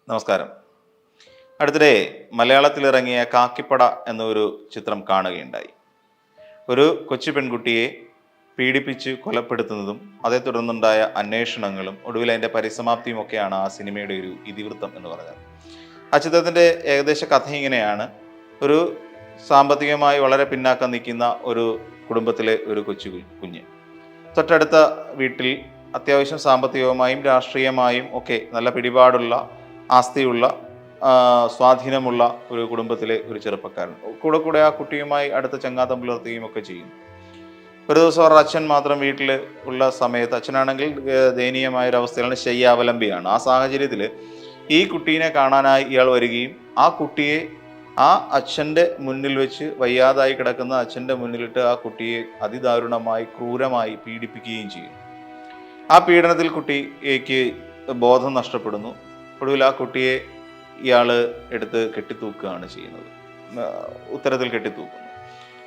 നമസ്കാരം. അടുത്തിടെ മലയാളത്തിലിറങ്ങിയ കാക്കിപ്പട എന്നൊരു ചിത്രം കാണുകയുണ്ടായി. ഒരു കൊച്ചു പെൺകുട്ടിയെ പീഡിപ്പിച്ച് കൊലപ്പെടുത്തുന്നതും അതേ തുടർന്നുണ്ടായ അന്വേഷണങ്ങളും ഒടുവിൽ അതിൻ്റെ പരിസമാപ്തിയും ഒക്കെയാണ് ആ സിനിമയുടെ ഒരു ഇതിവൃത്തം എന്ന് പറയുന്നത്. ആ ചിത്രത്തിൻ്റെ ഏകദേശ കഥ ഇങ്ങനെയാണ്. ഒരു സാമ്പത്തികമായി വളരെ പിന്നാക്കം നിൽക്കുന്ന ഒരു കുടുംബത്തിലെ ഒരു കുഞ്ഞ് തൊട്ടടുത്ത വീട്ടിൽ അത്യാവശ്യം സാമ്പത്തികമായും രാഷ്ട്രീയമായും ഒക്കെ നല്ല പിടിപാടുള്ള ആസ്തിയുള്ള സ്വാധീനമുള്ള ഒരു കുടുംബത്തിലെ ഒരു ചെറുപ്പക്കാരൻ കൂടെ ആ കുട്ടിയുമായി അടുത്ത ചങ്ങാത്തം പുലർത്തുകയും ഒക്കെ ചെയ്യും. ഒരു ദിവസം അവരുടെ അച്ഛൻ മാത്രം വീട്ടിൽ ഉള്ള സമയത്ത്, അച്ഛനാണെങ്കിൽ ദയനീയമായ ഒരവസ്ഥയിലാണ്, ശയ്യാവലംബിയാണ്. ആ സാഹചര്യത്തിൽ ഈ കുട്ടീനെ കാണാനായി ഇയാൾ വരികയും ആ കുട്ടിയെ ആ അച്ഛൻ്റെ മുന്നിൽ വെച്ച്, വയ്യാതായി കിടക്കുന്ന അച്ഛൻ്റെ മുന്നിലിട്ട് ആ കുട്ടിയെ അതിദാരുണമായി ക്രൂരമായി പീഡിപ്പിക്കുകയും ചെയ്യും. ആ പീഡനത്തിൽ കുട്ടിക്ക് ബോധം നഷ്ടപ്പെടുന്നു. ഒടുവിൽ ആ കുട്ടിയെ ഇയാൾ എടുത്ത് കെട്ടിത്തൂക്കുകയാണ് ചെയ്യുന്നത്. ഉത്തരത്തിൽ കെട്ടിത്തൂക്കുന്നു.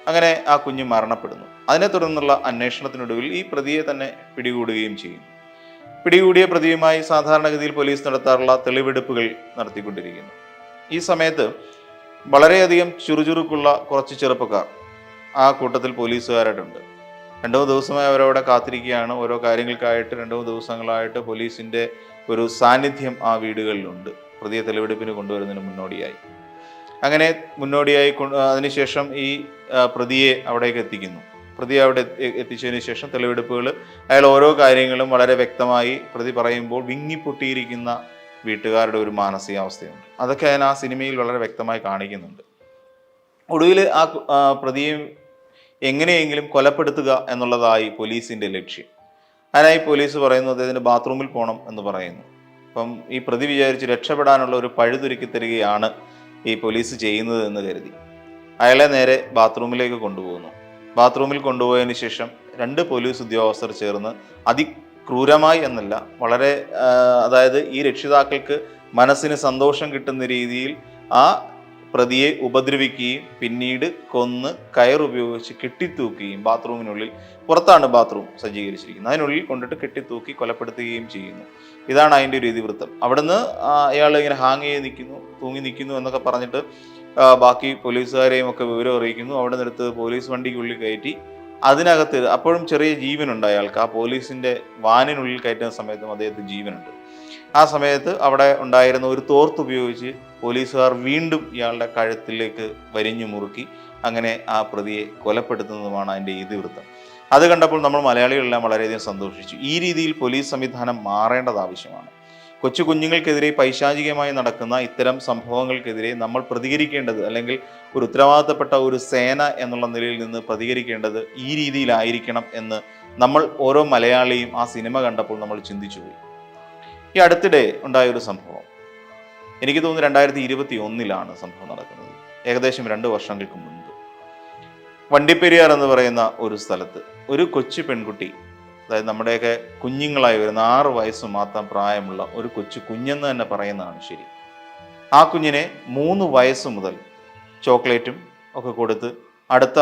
അങ്ങനെ ആ കുഞ്ഞ് മരണപ്പെടുന്നു. അതിനെ തുടർന്നുള്ള അന്വേഷണത്തിനൊടുവിൽ ഈ പ്രതിയെ തന്നെ പിടികൂടുകയും ചെയ്യും. പിടികൂടിയ പ്രതിയുമായി സാധാരണഗതിയിൽ പോലീസ് നടത്താറുള്ള തെളിവെടുപ്പുകൾ നടത്തിക്കൊണ്ടിരിക്കുന്നു. ഈ സമയത്ത് വളരെയധികം ചുറുചുറുക്കുള്ള കുറച്ച് ചെറുപ്പക്കാർ ആ കൂട്ടത്തിൽ പോലീസുകാരായിട്ടുണ്ട്. 2-3 ദിവസമായി അവരവിടെ കാത്തിരിക്കുകയാണ്. ഓരോ കാര്യങ്ങൾക്കായിട്ട് 2-3 ദിവസങ്ങളായിട്ട് പോലീസിൻ്റെ ഒരു സാന്നിധ്യം ആ വീടുകളിലുണ്ട്, പ്രതിയെ തെളിവെടുപ്പിന് കൊണ്ടുവരുന്നതിന് മുന്നോടിയായി. അങ്ങനെ അതിനുശേഷം ഈ പ്രതിയെ അവിടേക്ക് എത്തിക്കുന്നു. പ്രതിയെ അവിടെ എത്തിച്ചതിന് ശേഷം തെളിവെടുപ്പുകൾ, അയാൾ ഓരോ കാര്യങ്ങളും വളരെ വ്യക്തമായി പ്രതി പറയുമ്പോൾ വിങ്ങിപ്പൊട്ടിയിരിക്കുന്ന വീട്ടുകാരുടെ ഒരു മാനസികാവസ്ഥയുണ്ട്. അതൊക്കെ ആ സിനിമയിൽ വളരെ വ്യക്തമായി കാണിക്കുന്നുണ്ട്. ഒടുവിൽ ആ പ്രതിയെ എങ്ങനെയെങ്കിലും കൊലപ്പെടുത്തുക എന്നുള്ളതായി പോലീസിൻ്റെ ലക്ഷ്യം. അതിനായി പോലീസ് പറയുന്നു അദ്ദേഹത്തിന് ബാത്റൂമിൽ പോകണം എന്ന് പറയുന്നു. അപ്പം ഈ പ്രതി വിചാരിച്ച് രക്ഷപ്പെടാനുള്ള ഒരു പഴുതുരുക്കി തരികയാണ് ഈ പോലീസ് ചെയ്യുന്നത് എന്ന് കരുതി അയാളെ നേരെ ബാത്റൂമിലേക്ക് കൊണ്ടുപോകുന്നു. ബാത്റൂമിൽ കൊണ്ടുപോയതിന് ശേഷം 2 പോലീസ് ഉദ്യോഗസ്ഥർ ചേർന്ന് അതിക്രൂരമായി എന്നല്ല, വളരെ അതായത് ഈ രക്ഷിതാക്കൾക്ക് മനസ്സിന് സന്തോഷം കിട്ടുന്ന രീതിയിൽ ആ പ്രതിയെ ഉപദ്രവിക്കുകയും പിന്നീട് കൊന്ന് കയറുപയോഗിച്ച് കെട്ടിത്തൂക്കുകയും, ബാത്റൂമിനുള്ളിൽ, പുറത്താണ് ബാത്റൂം സജ്ജീകരിച്ചിരിക്കുന്നത്, അതിനുള്ളിൽ കൊണ്ടിട്ട് കെട്ടിത്തൂക്കി കൊലപ്പെടുത്തുകയും ചെയ്യുന്നു. ഇതാണ് അതിൻ്റെ ഒരു ഇതിവൃത്തം. അവിടുന്ന് അയാൾ ഇങ്ങനെ ഹാങ് ചെയ്ത് നിൽക്കുന്നു, തൂങ്ങി നിൽക്കുന്നു എന്നൊക്കെ പറഞ്ഞിട്ട് ബാക്കി പോലീസുകാരെയും ഒക്കെ വിവരം അറിയിക്കുന്നു. അവിടെ നിന്നെടുത്ത് പോലീസ് വണ്ടിക്കുള്ളിൽ കയറ്റി അതിനകത്ത് അപ്പോഴും ചെറിയ ജീവനുണ്ട് അയാൾക്ക്. ആ പോലീസിൻ്റെ വാനിനുള്ളിൽ കയറ്റുന്ന സമയത്തും അദ്ദേഹത്തിന് ജീവനുണ്ട്. ആ സമയത്ത് അവിടെ ഉണ്ടായിരുന്ന ഒരു തോർത്തുപയോഗിച്ച് പോലീസുകാർ വീണ്ടും ഇയാളുടെ കഴുത്തിലേക്ക് വരിഞ്ഞു മുറുക്കി അങ്ങനെ ആ പ്രതിയെ കൊലപ്പെടുത്തുന്നതുമാണ് അതിൻ്റെ ഇതിവൃത്തം. അത് കണ്ടപ്പോൾ നമ്മൾ മലയാളികളെല്ലാം വളരെയധികം സന്തോഷിച്ചു. ഈ രീതിയിൽ പോലീസ് സംവിധാനം മാറേണ്ടത് ആവശ്യമാണ്. കൊച്ചു കുഞ്ഞുങ്ങൾക്കെതിരെ പൈശാചികമായി നടക്കുന്ന ഇത്തരം സംഭവങ്ങൾക്കെതിരെ നമ്മൾ പ്രതികരിക്കേണ്ടത്, അല്ലെങ്കിൽ ഒരു ഉത്തരവാദിത്തപ്പെട്ട ഒരു സേന എന്നുള്ള നിലയിൽ നിന്ന് പ്രതികരിക്കേണ്ടത് ഈ രീതിയിലായിരിക്കണം എന്ന് നമ്മൾ ഓരോ മലയാളിയും ആ സിനിമ കണ്ടപ്പോൾ നമ്മൾ ചിന്തിച്ചുപോയി. ഈ അടുത്തിടെ ഉണ്ടായൊരു സംഭവം, എനിക്ക് തോന്നുന്നു 2021 സംഭവം നടക്കുന്നത്. ഏകദേശം 2 വർഷങ്ങൾക്ക് മുൻപ് വണ്ടിപ്പെരിയാർ എന്ന് പറയുന്ന ഒരു സ്ഥലത്ത് ഒരു കൊച്ചു പെൺകുട്ടി, അതായത് നമ്മുടെയൊക്കെ കുഞ്ഞുങ്ങളായി വരുന്ന 6 വയസ്സ് മാത്രം പ്രായമുള്ള ഒരു കൊച്ചു കുഞ്ഞെന്ന് തന്നെ പറയുന്നതാണ് ശരി. ആ കുഞ്ഞിനെ 3 വയസ്സ് മുതൽ ചോക്ലേറ്റും ഒക്കെ കൊടുത്ത് അടുത്ത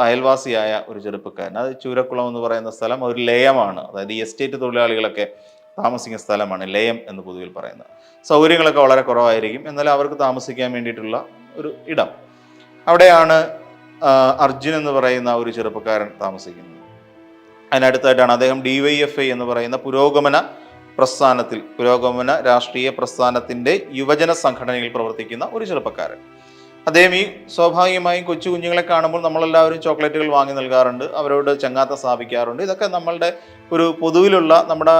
അയൽവാസിയായ ഒരു ചെറുപ്പക്കാരൻ, അത് ചൂരക്കുളം എന്ന് പറയുന്ന സ്ഥലം ഒരു ലയമാണ്, അതായത് ഈ എസ്റ്റേറ്റ് തൊഴിലാളികളൊക്കെ താമസിക്കുന്ന സ്ഥലമാണ് ലയം എന്ന് പൊതുവിൽ പറയുന്നത്. സൗകര്യങ്ങളൊക്കെ വളരെ കുറവായിരിക്കും, എന്നാൽ അവർക്ക് താമസിക്കാൻ വേണ്ടിയിട്ടുള്ള ഒരു ഇടം. അവിടെയാണ് അർജുൻ എന്ന് പറയുന്ന ഒരു ചെറുപ്പക്കാരൻ താമസിക്കുന്നത്. അതിനടുത്തായിട്ടാണ് അദ്ദേഹം DYFI എന്ന് പറയുന്ന പുരോഗമന രാഷ്ട്രീയ പ്രസ്ഥാനത്തിൻ്റെ യുവജന സംഘടനയിൽ പ്രവർത്തിക്കുന്ന ഒരു ചെറുപ്പക്കാരൻ. അദ്ദേഹം ഈ സ്വാഭാവികമായും കൊച്ചു കുഞ്ഞുങ്ങളെ കാണുമ്പോൾ നമ്മളെല്ലാവരും ചോക്ലേറ്റുകൾ വാങ്ങി നൽകാറുണ്ട്, അവരോട് ചങ്ങാത്തം സ്ഥാപിക്കാറുണ്ട്. ഇതൊക്കെ നമ്മളുടെ ഒരു പൊതുവിലുള്ള നമ്മുടെ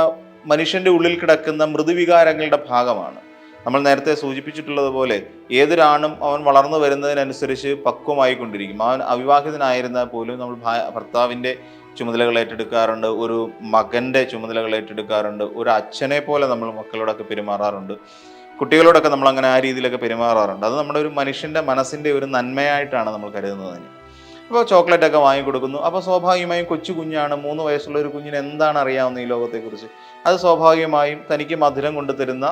മനുഷ്യൻ്റെ ഉള്ളിൽ കിടക്കുന്ന മൃദുവികാരങ്ങളുടെ ഭാഗമാണ്. നമ്മൾ നേരത്തെ സൂചിപ്പിച്ചിട്ടുള്ളതുപോലെ ഏതൊരാണും അവൻ വളർന്നു വരുന്നതിനനുസരിച്ച് പക്വമായിക്കൊണ്ടിരിക്കും. അവൻ അവിവാഹിതനായിരുന്നാൽ പോലും നമ്മൾ ഭർത്താവിൻ്റെ ചുമതലകൾ ഏറ്റെടുക്കാറുണ്ട്, ഒരു മകൻ്റെ ചുമതലകൾ ഏറ്റെടുക്കാറുണ്ട്, ഒരു അച്ഛനെ പോലെ നമ്മൾ മക്കളോടൊക്കെ പെരുമാറാറുണ്ട്, കുട്ടികളോടൊക്കെ നമ്മൾ അങ്ങനെ ആ രീതിയിലൊക്കെ പെരുമാറാറുണ്ട്. അത് നമ്മുടെ ഒരു മനുഷ്യൻ്റെ മനസ്സിൻ്റെ ഒരു നന്മയായിട്ടാണ് നമ്മൾ കരുതുന്നതിന്. അപ്പോൾ ചോക്ലേറ്റൊക്കെ വാങ്ങിക്കൊടുക്കുന്നു. അപ്പോൾ സ്വാഭാവികമായും കൊച്ചു കുഞ്ഞാണ്, 3 വയസ്സുള്ള ഒരു കുഞ്ഞിന് എന്താണ് അറിയാവുന്ന ഈ ലോകത്തെക്കുറിച്ച്? അത് സ്വാഭാവികമായും തനിക്ക് മധുരം കൊണ്ടുതരുന്ന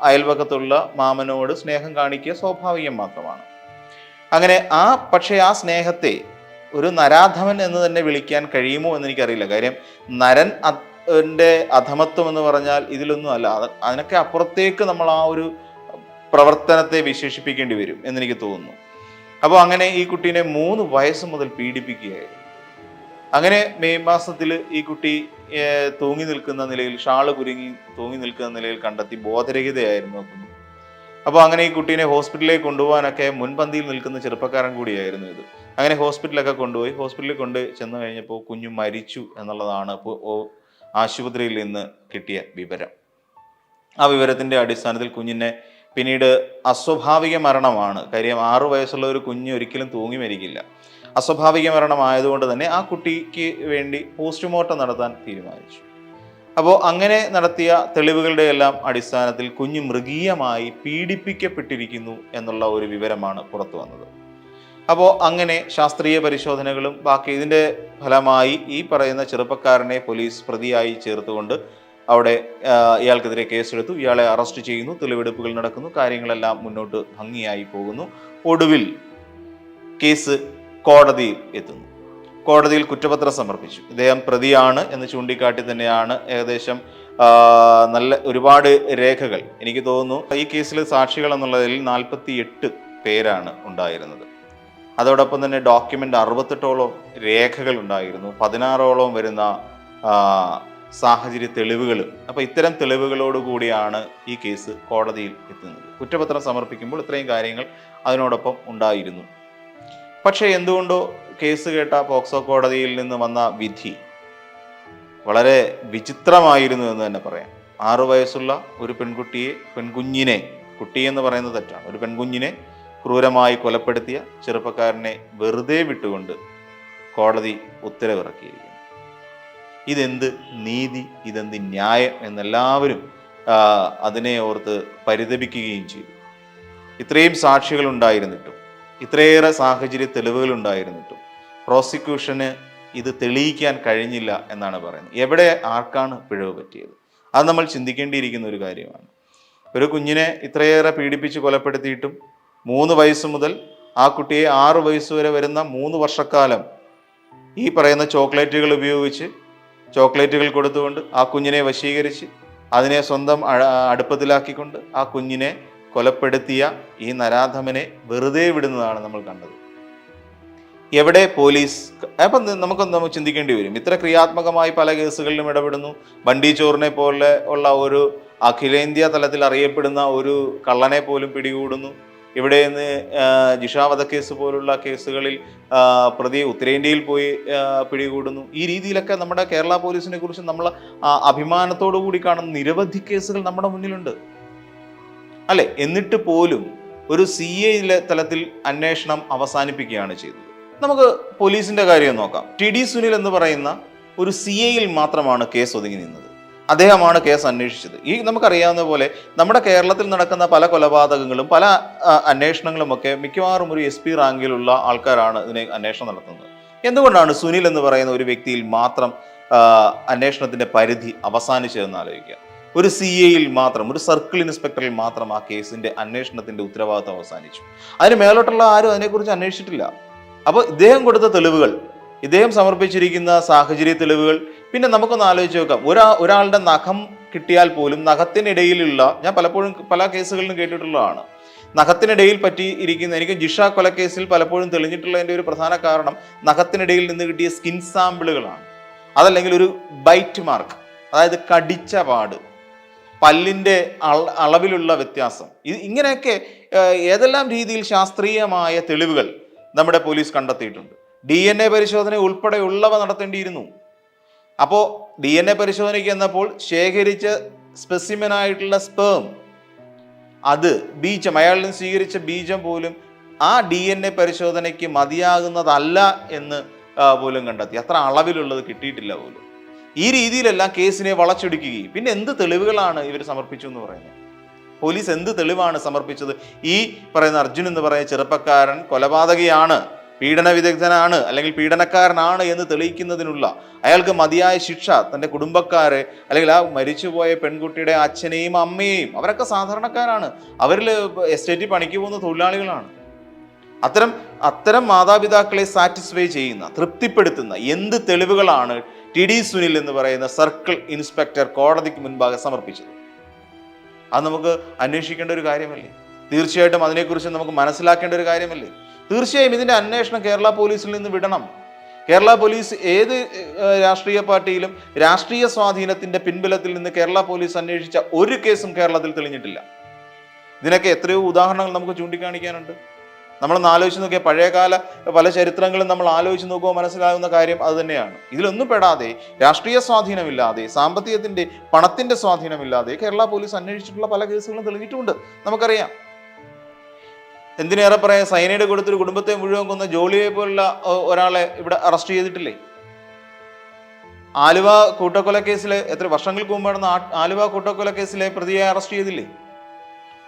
അയൽവക്കത്തുള്ള മാമനോട് സ്നേഹം കാണിക്കുക സ്വാഭാവികം മാത്രമാണ്. അങ്ങനെ പക്ഷേ ആ സ്നേഹത്തെ ഒരു നരാധമൻ എന്ന് തന്നെ വിളിക്കാൻ കഴിയുമോ എന്ന് എനിക്കറിയില്ല. കാര്യം നരൻ അധമത്വം എന്ന് പറഞ്ഞാൽ ഇതിലൊന്നും അല്ല. അതിനൊക്കെ അപ്പുറത്തേക്ക് നമ്മൾ ആ ഒരു പ്രവർത്തനത്തെ വിശേഷിപ്പിക്കേണ്ടി വരും എന്നെനിക്ക് തോന്നുന്നു. അപ്പോൾ അങ്ങനെ ഈ കുട്ടീനെ 3 വയസ്സ് മുതൽ പീഡിപ്പിക്കുകയായിരുന്നു. അങ്ങനെ മെയ് മാസത്തിൽ ഈ കുട്ടി തൂങ്ങി നിൽക്കുന്ന നിലയിൽ, ഷാള് കുരുങ്ങി തൂങ്ങി നിൽക്കുന്ന നിലയിൽ കണ്ടെത്തി. ബോധരഹിതയായിരുന്നു കുഞ്ഞ്. അപ്പോൾ അങ്ങനെ ഈ കുട്ടീനെ ഹോസ്പിറ്റലിലേക്ക് കൊണ്ടുപോകാനൊക്കെ മുൻപന്തിയിൽ നിൽക്കുന്ന ചെറുപ്പക്കാരൻ കൂടിയായിരുന്നു ഇത്. അങ്ങനെ ഹോസ്പിറ്റലൊക്കെ കൊണ്ടുപോയി. ഹോസ്പിറ്റലിൽ കൊണ്ട് ചെന്ന് കഴിഞ്ഞപ്പോൾ കുഞ്ഞു മരിച്ചു എന്നുള്ളതാണ് ആശുപത്രിയിൽ നിന്ന് കിട്ടിയ വിവരം. ആ വിവരത്തിൻ്റെ അടിസ്ഥാനത്തിൽ കുഞ്ഞിനെ പിന്നീട് അസ്വാഭാവിക മരണമാണ്. കാര്യം 6 വയസ്സുള്ള ഒരു കുഞ്ഞ് ഒരിക്കലും തൂങ്ങി മരിക്കില്ല. അസ്വാഭാവിക മരണമായതുകൊണ്ട് തന്നെ ആ കുട്ടിക്ക് വേണ്ടി പോസ്റ്റ്മോർട്ടം നടത്താൻ തീരുമാനിച്ചു. അപ്പോൾ അങ്ങനെ നടത്തിയ തെളിവുകളുടെ എല്ലാം അടിസ്ഥാനത്തിൽ കുഞ്ഞ് മൃഗീയമായി പീഡിപ്പിക്കപ്പെട്ടിരിക്കുന്നു എന്നുള്ള ഒരു വിവരമാണ് പുറത്തു വന്നത്. അപ്പോൾ അങ്ങനെ ശാസ്ത്രീയ പരിശോധനകളും ബാക്കി ഇതിൻ്റെ ഫലമായി ഈ പറയുന്ന ചെറുപ്പക്കാരനെ പോലീസ് പ്രതിയായി ചേർത്തുകൊണ്ട് അവിടെ ഇയാൾക്കെതിരെ കേസെടുത്തു. ഇയാളെ അറസ്റ്റ് ചെയ്യുന്നു. തെളിവെടുപ്പുകൾ നടക്കുന്നു. കാര്യങ്ങളെല്ലാം മുന്നോട്ട് ഭംഗിയായി പോകുന്നു. ഒടുവിൽ കേസ് കോടതിയിൽ എത്തുന്നു. കോടതിയിൽ കുറ്റപത്രം സമർപ്പിച്ചു. ഇദ്ദേഹം പ്രതിയാണ് എന്ന് ചൂണ്ടിക്കാട്ടി തന്നെയാണ് ഏകദേശം ഒരുപാട് രേഖകൾ, എനിക്ക് തോന്നുന്നു ഈ കേസിൽ സാക്ഷികൾ എന്നുള്ളതിൽ 48 പേരാണ് ഉണ്ടായിരുന്നത്. അതോടൊപ്പം തന്നെ ഡോക്യുമെൻ്റ് 68ഓളം രേഖകൾ ഉണ്ടായിരുന്നു. 16ഓളം വരുന്ന സാഹചര്യ തെളിവുകളും. അപ്പോൾ ഇത്തരം തെളിവുകളോട് കൂടിയാണ് ഈ കേസ് കോടതിയിൽ എത്തുന്നത്. കുറ്റപത്രം സമർപ്പിക്കുമ്പോൾ ഇത്രയും കാര്യങ്ങൾ അതിനോടൊപ്പം ഉണ്ടായിരുന്നു. പക്ഷേ എന്തുകൊണ്ടോ കേസ് കേട്ട പോക്സോ കോടതിയിൽ നിന്ന് വന്ന വിധി വളരെ വിചിത്രമായിരുന്നു എന്ന് തന്നെ പറയാം. 6 വയസ്സുള്ള ഒരു പെൺകുഞ്ഞിനെ, കുട്ടിയെന്ന് പറയുന്നത് തെറ്റാണ്, ഒരു പെൺകുഞ്ഞിനെ ക്രൂരമായി കൊലപ്പെടുത്തിയ ചെറുപ്പക്കാരനെ വെറുതെ വിട്ടുകൊണ്ട് കോടതി ഉത്തരവിറക്കിയിരിക്കുന്നു. ഇതെന്ത് നീതി, ഇതെന്ത് ന്യായം എന്നെല്ലാവരും അതിനെ ഓർത്ത് പരിതപിക്കുകയും ചെയ്തു. ഇത്രയും സാക്ഷികൾ ഉണ്ടായിരുന്നിട്ടും, ഇത്രയേറെ സാഹചര്യ തെളിവുകൾ ഉണ്ടായിരുന്നിട്ടും പ്രോസിക്യൂഷന് ഇത് തെളിയിക്കാൻ കഴിഞ്ഞില്ല എന്നാണ് പറയുന്നത്. എവിടെ ആർക്കാണ് പിഴവ് പറ്റിയത്? അത് നമ്മൾ ചിന്തിക്കേണ്ടിയിരിക്കുന്ന ഒരു കാര്യമാണ്. ഒരു കുഞ്ഞിനെ ഇത്രയേറെ പീഡിപ്പിച്ച് കൊലപ്പെടുത്തിയിട്ടും 3 വയസ്സ് മുതൽ ആ കുട്ടിയെ 6 വയസ്സ് വരെ വരുന്ന 3 വർഷക്കാലം ഈ പറയുന്ന ചോക്ലേറ്റുകൾ ഉപയോഗിച്ച്, ചോക്ലേറ്റുകൾ കൊടുത്തുകൊണ്ട് ആ കുഞ്ഞിനെ വശീകരിച്ച് അതിനെ സ്വന്തം അടുപ്പത്തിലാക്കിക്കൊണ്ട് ആ കുഞ്ഞിനെ കൊലപ്പെടുത്തിയ ഈ നരാധമനെ വെറുതെ വിടുന്നതാണ് നമ്മൾ കണ്ടത്. എവിടെ പോലീസ്? അപ്പം നമുക്ക് ചിന്തിക്കേണ്ടി വരും. ഇത്ര ക്രിയാത്മകമായി പല കേസുകളിലും ഇടപെടുന്നു. ബണ്ടി ചോറിനെ പോലെ ഉള്ള ഒരു അഖിലേന്ത്യാ തലത്തിൽ അറിയപ്പെടുന്ന ഒരു കള്ളനെ പോലും പിടികൂടുന്നു. ഇവിടെ നിന്ന് ജിഷ വധക്കേസ് പോലുള്ള കേസുകളിൽ പ്രതി ഉത്തരേന്ത്യയിൽ പോയി പിടികൂടുന്നു. ഈ രീതിയിലൊക്കെ നമ്മുടെ കേരള പോലീസിനെ കുറിച്ച് നമ്മൾ അഭിമാനത്തോടു കൂടി കാണുന്ന നിരവധി കേസുകൾ നമ്മുടെ മുന്നിലുണ്ട്, അല്ലെ? എന്നിട്ട് പോലും ഒരു CA തലത്തിൽ അന്വേഷണം അവസാനിപ്പിക്കുകയാണ് ചെയ്തത്. നമുക്ക് പോലീസിന്റെ കാര്യം നോക്കാം. TD സുനിൽ എന്ന് പറയുന്ന ഒരു CA മാത്രമാണ് കേസ് ഒതുങ്ങി നിന്നത്. അദ്ദേഹമാണ് കേസ് അന്വേഷിച്ചത്. ഈ നമുക്കറിയാവുന്ന പോലെ നമ്മുടെ കേരളത്തിൽ നടക്കുന്ന പല കൊലപാതകങ്ങളും പല അന്വേഷണങ്ങളും ഒക്കെ മിക്കവാറും ഒരു SP റാങ്കിലുള്ള ആൾക്കാരാണ് ഇതിനെ അന്വേഷണം നടത്തുന്നത്. എന്തുകൊണ്ടാണ് സുനിൽ എന്ന് പറയുന്ന ഒരു വ്യക്തിയിൽ മാത്രം അന്വേഷണത്തിന്റെ പരിധി അവസാനിച്ചതെന്ന് ആലോചിക്കുക. ഒരു CA മാത്രം, ഒരു സർക്കിൾ ഇൻസ്പെക്ടറിൽ മാത്രം ആ കേസിന്റെ അന്വേഷണത്തിന്റെ ഉത്തരവാദിത്വം അവസാനിച്ചു. അതിന് മേലോട്ടുള്ള ആരും അതിനെക്കുറിച്ച് അന്വേഷിച്ചിട്ടില്ല. അപ്പോൾ ഇദ്ദേഹം കൊടുത്ത തെളിവുകൾ, ഇദ്ദേഹം സമർപ്പിച്ചിരിക്കുന്ന സാഹചര്യ തെളിവുകൾ, പിന്നെ നമുക്കൊന്ന് ആലോചിച്ച് നോക്കാം. ഒരാളുടെ നഖം കിട്ടിയാൽ പോലും നഖത്തിനിടയിലുള്ള, ഞാൻ പലപ്പോഴും പല കേസുകളിലും കേട്ടിട്ടുള്ളതാണ്, നഖത്തിനിടയിൽ പറ്റിയിരിക്കുന്ന, എനിക്ക് ജിഷ കൊലക്കേസിൽ പലപ്പോഴും തെളിഞ്ഞിട്ടുള്ളതിൻ്റെ ഒരു പ്രധാന കാരണം നഖത്തിനിടയിൽ നിന്ന് കിട്ടിയ സ്കിൻ സാമ്പിളുകളാണ്. അതല്ലെങ്കിൽ ഒരു ബൈറ്റ് മാർക്ക്, അതായത് കടിച്ച പാട്, പല്ലിൻ്റെ അളവിലുള്ള വ്യത്യാസം, ഇങ്ങനെയൊക്കെ ഏതെല്ലാം രീതിയിൽ ശാസ്ത്രീയമായ തെളിവുകൾ നമ്മുടെ പോലീസ് കണ്ടെത്തിയിട്ടുണ്ട്. DNA പരിശോധന ഉൾപ്പെടെയുള്ളവ നടത്തേണ്ടിയിരുന്നു. അപ്പോൾ DNA പരിശോധനയ്ക്ക് എന്നപ്പോൾ ശേഖരിച്ച സ്പെസിമെനായിട്ടുള്ള സ്പേം, അത് ബീജം, അയാളിൽ നിന്ന് സ്വീകരിച്ച ബീജം പോലും ആ DNA പരിശോധനയ്ക്ക് മതിയാകുന്നതല്ല എന്ന് പോലും കണ്ടെത്തി. അത്ര അളവിലുള്ളത് കിട്ടിയിട്ടില്ല പോലും. ഈ രീതിയിലെല്ലാം കേസിനെ വളച്ചൊടിക്കുകയും, പിന്നെ എന്ത് തെളിവുകളാണ് ഇവർ സമർപ്പിച്ചു എന്ന് പറയുന്നത്? പോലീസ് എന്ത് തെളിവാണ് സമർപ്പിച്ചത്? ഈ പറയുന്ന അർജുൻ എന്ന് പറയുന്ന ചെറുപ്പക്കാരൻ കൊലപാതകിയാണ്, പീഡന വിദഗ്ധനാണ്, അല്ലെങ്കിൽ പീഡനക്കാരനാണ് എന്ന് തെളിയിക്കുന്നതിനുള്ള അയാൾക്ക് മതിയായ ശിക്ഷ തൻ്റെ കുടുംബക്കാരെ, അല്ലെങ്കിൽ ആ മരിച്ചുപോയ പെൺകുട്ടിയുടെ അച്ഛനെയും അമ്മയെയും, അവരൊക്കെ സാധാരണക്കാരാണ്, അവരിൽ എസ്റ്റേറ്റിൽ പണിക്ക് പോകുന്ന തൊഴിലാളികളാണ്. അത്തരം മാതാപിതാക്കളെ സാറ്റിസ്ഫൈ ചെയ്യുന്ന, തൃപ്തിപ്പെടുത്തുന്ന എന്ത് തെളിവുകളാണ് TD സുനിൽ എന്ന് പറയുന്ന സർക്കിൾ ഇൻസ്പെക്ടർ കോടതിക്ക് മുൻപാകെ സമർപ്പിച്ചത്? അത് നമുക്ക് അന്വേഷിക്കേണ്ട ഒരു കാര്യമല്ലേ? തീർച്ചയായിട്ടും അതിനെക്കുറിച്ച് നമുക്ക് മനസ്സിലാക്കേണ്ട ഒരു കാര്യമല്ലേ? തീർച്ചയായും ഇതിന്റെ അന്വേഷണം കേരള പോലീസിൽ നിന്ന് വിടണം. കേരള പോലീസ് ഏത് രാഷ്ട്രീയ പാർട്ടിയിലും രാഷ്ട്രീയ സ്വാധീനത്തിന്റെ പിൻബലത്തിൽ നിന്ന് കേരള പോലീസ് അന്വേഷിച്ച ഒരു കേസും കേരളത്തിൽ തെളിഞ്ഞിട്ടില്ല. ഇതിനൊക്കെ എത്രയോ ഉദാഹരണങ്ങൾ നമുക്ക് ചൂണ്ടിക്കാണിക്കാനുണ്ട്. നമ്മളൊന്ന് ആലോചിച്ച് നോക്കിയാൽ പഴയകാല പല ചരിത്രങ്ങളും നമ്മൾ ആലോചിച്ച് നോക്കുമ്പോൾ മനസ്സിലാകുന്ന കാര്യം അത് തന്നെയാണ്. ഇതിലൊന്നും പെടാതെ, രാഷ്ട്രീയ സ്വാധീനമില്ലാതെ, സാമ്പത്തികത്തിന്റെ പണത്തിന്റെ സ്വാധീനമില്ലാതെ കേരള പോലീസ് അന്വേഷിച്ചിട്ടുള്ള പല കേസുകളും തെളിഞ്ഞിട്ടുമുണ്ട്, നമുക്കറിയാം. എന്തിനേറെ പറയാം, സൈനൈഡ് കൊടുത്തൊരു കുടുംബത്തെ മുഴുവൻ കൊന്ന ജോളിയെ പോലുള്ള ഒരാളെ ഇവിടെ അറസ്റ്റ് ചെയ്തിട്ടില്ലേ? ആലുവ കൂട്ടക്കൊലക്കേസിലെ എത്ര വർഷങ്ങൾക്ക് മുമ്പ് നടന്ന ആലുവ കൂട്ടക്കൊലക്കേസിലെ പ്രതിയെ അറസ്റ്റ് ചെയ്തില്ലേ?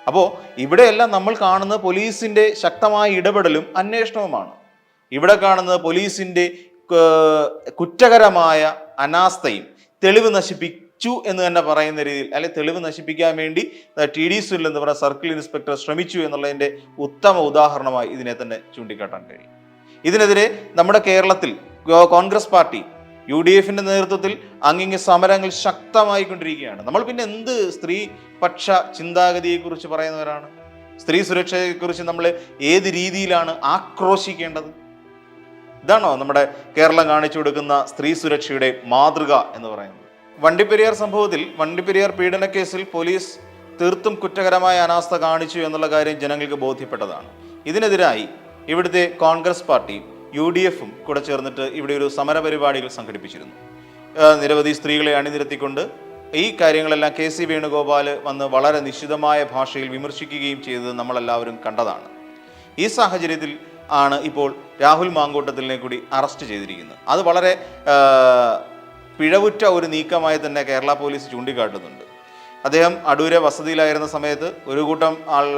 അപ്പോൾ ഇവിടെയെല്ലാം നമ്മൾ കാണുന്നത് പോലീസിന്റെ ശക്തമായ ഇടപെടലും അന്വേഷണവുമാണ്. ഇവിടെ കാണുന്നത് പോലീസിന്റെ കുറ്റകരമായ അനാസ്ഥയും തെളിവ് നശിപ്പിച്ചു എന്ന് തന്നെ പറയുന്ന രീതിയിൽ, അല്ലെ തെളിവ് നശിപ്പിക്കാൻ വേണ്ടി TD സുനിൽ എന്ന് പറയുന്ന സർക്കിൾ ഇൻസ്പെക്ടർ ശ്രമിച്ചു എന്നുള്ളതിന്റെ ഉത്തമ ഉദാഹരണമായി ഇതിനെ തന്നെ ചൂണ്ടിക്കാട്ടാൻ കഴിയും. ഇതിനെതിരെ നമ്മുടെ കേരളത്തിൽ കോൺഗ്രസ് പാർട്ടി UDFന്റെ നേതൃത്വത്തിൽ അങ്ങിങ്ങ് സമരങ്ങൾ ശക്തമായിക്കൊണ്ടിരിക്കുകയാണ്. നമ്മൾ പിന്നെ എന്ത് സ്ത്രീപക്ഷ ചിന്താഗതിയെക്കുറിച്ച് പറയുന്നവരാണ്? സ്ത്രീ സുരക്ഷയെക്കുറിച്ച് നമ്മൾ ഏത് രീതിയിലാണ് ആക്രോശിക്കേണ്ടത്? ഇതാണോ നമ്മുടെ കേരളം കാണിച്ചു കൊടുക്കുന്ന സ്ത്രീ സുരക്ഷയുടെ മാതൃക എന്ന് പറയുന്നത്? വണ്ടിപ്പെരിയാർ സംഭവത്തിൽ, വണ്ടിപ്പെരിയാർ പീഡനക്കേസിൽ പോലീസ് തീർത്തും കുറ്റകരമായ അനാസ്ഥ കാണിച്ചു എന്നുള്ള കാര്യം ജനങ്ങൾക്ക് ബോധ്യപ്പെട്ടതാണ്. ഇതിനെതിരായി ഇവിടുത്തെ കോൺഗ്രസ് പാർട്ടിയും UDFും കൂടെ ചേർന്നിട്ട് ഇവിടെ ഒരു സമരപരിപാടികൾ സംഘടിപ്പിച്ചിരുന്നു. നിരവധി സ്ത്രീകളെ അണിനിരത്തിക്കൊണ്ട് ഈ കാര്യങ്ങളെല്ലാം KC വേണുഗോപാൽ വന്ന് വളരെ നിശിതമായ ഭാഷയിൽ വിമർശിക്കുകയും ചെയ്തത് നമ്മളെല്ലാവരും കണ്ടതാണ്. ഈ സാഹചര്യത്തിൽ ആണ് ഇപ്പോൾ രാഹുൽ മാങ്കൂട്ടത്തിലിനെ കൂടി അറസ്റ്റ് ചെയ്തിരിക്കുന്നത്. അത് വളരെ പിഴവുറ്റ ഒരു നീക്കമായി തന്നെ കേരള പോലീസ് ചൂണ്ടിക്കാട്ടുന്നുണ്ട്. അദ്ദേഹം അടൂരെ വസതിയിലായിരുന്ന സമയത്ത് ഒരു കൂട്ടം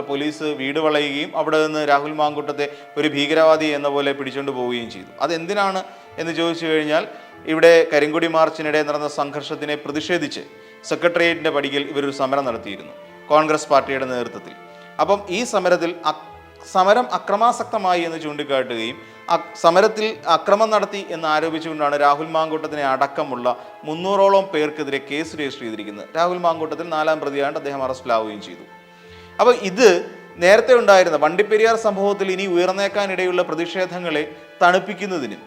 പോലീസ് വീട് വളയുകയും അവിടെ നിന്ന് രാഹുൽ മാങ്കൂട്ടത്തെ ഒരു ഭീകരവാദി എന്ന പോലെ പിടിച്ചുകൊണ്ട് പോവുകയും ചെയ്തു. അതെന്തിനാണ് എന്ന് ചോദിച്ചു കഴിഞ്ഞാൽ, ഇവിടെ കരിങ്കൊടി മാർച്ചിനിടെ നടന്ന സംഘർഷത്തിനെ പ്രതിഷേധിച്ച് സെക്രട്ടേറിയറ്റിന്റെ പടിക്കൽ ഇവരൊരു സമരം നടത്തിയിരുന്നു കോൺഗ്രസ് പാർട്ടിയുടെ നേതൃത്വത്തിൽ. അപ്പം ഈ സമരം അക്രമാസക്തമായി എന്ന് ചൂണ്ടിക്കാട്ടുകയും സമരത്തിൽ അക്രമം നടത്തി എന്ന് ആരോപിച്ചുകൊണ്ടാണ് രാഹുൽ മാങ്കൂട്ടത്തിനെ അടക്കമുള്ള 300ഓളം പേർക്കെതിരെ കേസ് രജിസ്റ്റർ ചെയ്തിരിക്കുന്നത്. രാഹുൽ മാങ്കൂട്ടത്തിൽ 4ാം പ്രതിയായിട്ട് അദ്ദേഹം അറസ്റ്റിലാവുകയും ചെയ്തു. അപ്പോൾ ഇത് നേരത്തെ ഉണ്ടായിരുന്ന വണ്ടിപ്പെരിയാർ സംഭവത്തിൽ ഇനി ഉയർന്നേക്കാനിടയുള്ള പ്രതിഷേധങ്ങളെ തണുപ്പിക്കുന്നതിനും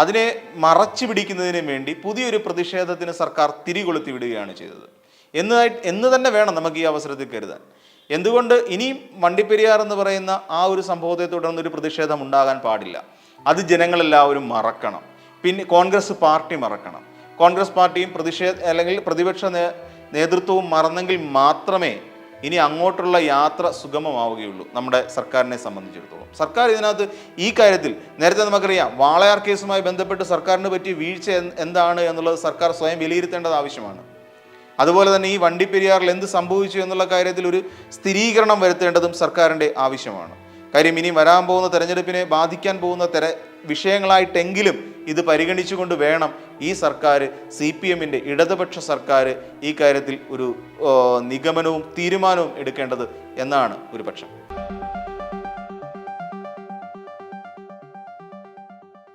അതിനെ മറച്ചു പിടിക്കുന്നതിനും വേണ്ടി പുതിയൊരു പ്രതിഷേധത്തിന് സർക്കാർ തിരികൊളുത്തി വിടുകയാണ് ചെയ്തത് എന്ന് തന്നെ വേണം നമുക്ക് ഈ അവസരത്തിൽ കരുതാൻ. എന്തുകൊണ്ട് ഇനിയും വണ്ടിപ്പെരിയാർ എന്ന് പറയുന്ന ആ ഒരു സംഭവത്തെ തുടർന്നൊരു പ്രതിഷേധം ഉണ്ടാകാൻ പാടില്ല. അത് ജനങ്ങളെല്ലാവരും മറക്കണം. പിന്നെ കോൺഗ്രസ് പാർട്ടി മറക്കണം. കോൺഗ്രസ് പാർട്ടിയും അല്ലെങ്കിൽ പ്രതിപക്ഷ നേതൃത്വവും മറന്നെങ്കിൽ മാത്രമേ ഇനി അങ്ങോട്ടുള്ള യാത്ര സുഗമമാവുകയുള്ളൂ നമ്മുടെ സർക്കാരിനെ സംബന്ധിച്ചിടത്തോളം. സർക്കാർ ഇതിനകത്ത് ഈ കാര്യത്തിൽ നേരത്തെ നമുക്കറിയാം, വാളയാർ കേസുമായി ബന്ധപ്പെട്ട് സർക്കാരിന് പറ്റിയ വീഴ്ച എന്താണ് എന്നുള്ളത് സർക്കാർ സ്വയം വിലയിരുത്തേണ്ടത് ആവശ്യമാണ്. അതുപോലെ തന്നെ ഈ വണ്ടിപ്പെരിയാറിൽ എന്ത് സംഭവിച്ചു എന്നുള്ള കാര്യത്തിൽ ഒരു സ്ഥിരീകരണം വരുത്തേണ്ടതും സർക്കാരിൻ്റെ ആവശ്യമാണ്. കാര്യം ഇനി വരാൻ പോകുന്ന തെരഞ്ഞെടുപ്പിനെ ബാധിക്കാൻ പോകുന്ന വിഷയങ്ങളായിട്ടെങ്കിലും ഇത് പരിഗണിച്ചുകൊണ്ട് വേണം ഈ സർക്കാർ, CPMന്റെ ഇടതുപക്ഷ സർക്കാർ ഈ കാര്യത്തിൽ ഒരു നിഗമനവും തീരുമാനവും എടുക്കേണ്ടത് എന്നാണ് ഒരു പക്ഷം.